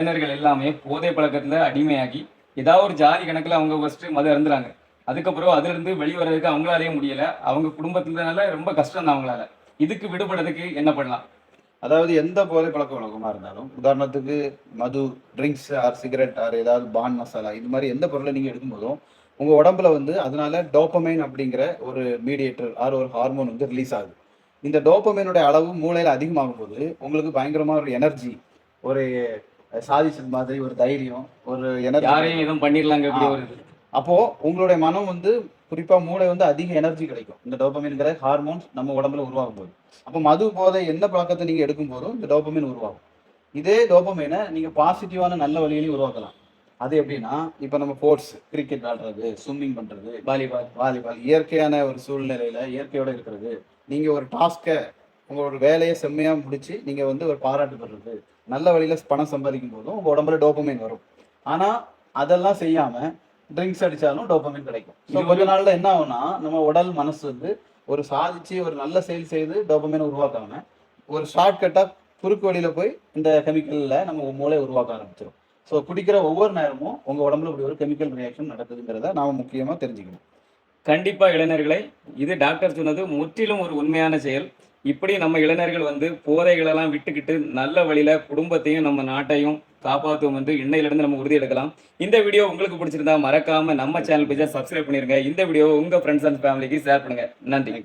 இளைஞர்கள் எல்லாமே போதை பழக்கத்துல அடிமையாகி ஏதாவது ஒரு ஜாதி கணக்குல அவங்க ஃபர்ஸ்ட் மது அருந்துறாங்க. அதுக்கப்புறம் அதுல இருந்து வெளிவரதுக்கு அவங்களாலேயே முடியல. அவங்க குடும்பத்தினால ரொம்ப கஷ்டம் தான் அவங்களால. இதுக்கு விடுபடுறதுக்கு என்ன பண்ணலாம்? அதாவது எந்த போதை பழக்கவழக்கமா இருந்தாலும், உதாரணத்துக்கு மது, ட்ரிங்க்ஸ் ஆர் சிகரெட் ஆர் ஏதாவது பான் மசாலா இது மாரி எந்த பொருள நீங்க எடுக்கும்போதும், உங்க உடம்புல வந்து அதனால டோப்பமைன் அப்படிங்கிற ஒரு மீடியேட்டர் ஆர் ஒரு ஹார்மோன் வந்து ரிலீஸ் ஆகுது. இந்த டோப்பமைனுடைய அளவு மூளையில அதிகமாகும்போது, உங்களுக்கு பயங்கரமா ஒரு எனர்ஜி, ஒரு சாதிச்சது மாதிரி ஒரு தைரியம், ஒரு எனர்ஜி யாரையும் கிடைக்கும். எதுவும் பண்ணிரலாங்க ஆ. இப்படி ஒரு இது. அப்போ உங்களுடைய மனம் வந்து குறிப்பா மூளை வந்து அதிக எனர்ஜி கிடைக்கும். இந்த டோபமைன்ங்கிற ஹார்மோன்ஸ் நம்ம உடம்புல உருவாகும்போது. அப்போ மது, போதை எந்த பழக்கத்த நீங்க எடுக்கும்போதும் இந்த டோபமைன் உருவாகும். இதே டோபமைன நீங்க பாசிட்டிவான நல்ல வழியிலயும் உருவாக்கலாம். அது எப்படின்னா, இப்ப நம்ம ஸ்போர்ட்ஸ், கிரிக்கெட் விளையாடுறது, ஸ்விம்மிங் பண்றது, வாலிபால். வாலிபால் இயற்கையான ஒரு சூழ்நிலையில இயற்கையோட இருக்கிறது. நீங்க ஒரு உங்களோட வேலைய செம்மையா முடிச்சு, நீங்க வந்து ஒரு பாராட்டு பெறுறது. நல்ல வழியில பணம் சம்பாதிக்கும் போதும் உங்க உடம்புல டோபமைன் வரும். ஆனா, அதெல்லாம் செய்யாம ட்ரிங்க்ஸ் அடிச்சாலும் டோபமைன் கிடைக்கும். ஸோ இது கொஞ்ச ஒரு நாள்ல என்ன ஆகும்னா, நம்ம உடல், மனசு வந்து ஒரு சாதிச்சு ஒரு நல்ல செயல் செய்து டோபமைன உருவாக்காம, ஒரு ஷார்ட்கட்டா குறுக்கு வழியில போய் இந்த கெமிக்கல்ல நம்ம மூளை உருவாக்க ஆரம்பிச்சுரும். ஸோ குடிக்கிற ஒவ்வொரு நேரமும் உங்க உடம்புல இப்படி ஒரு கெமிக்கல் ரியாக்ஷன் நடக்குதுங்கிறத நாம முக்கியமா தெரிஞ்சுக்கணும். கண்டிப்பா இளைஞர்களே, இது டாக்டர் சொன்னது முற்றிலும் ஒரு உண்மையான செயல். இப்படி நம்ம இளைஞர்கள் வந்து போதைகளெல்லாம் விட்டுக்கிட்டு நல்ல வழியில குடும்பத்தையும், நம்ம நாட்டையும் காப்பாத்துவோம் என்று இன்னையிலிருந்து நம்ம உறுதி எடுக்கலாம். இந்த வீடியோ உங்களுக்கு பிடிச்சிருந்தா மறக்காம நம்ம சேனல் பேஜ சப்ஸ்கிரைப் பண்ணிருங்க. இந்த வீடியோவ உங்க ஃப்ரெண்ட்ஸ் அண்ட் ஃபேமிலிக்கு ஷேர் பண்ணுங்க. நன்றி.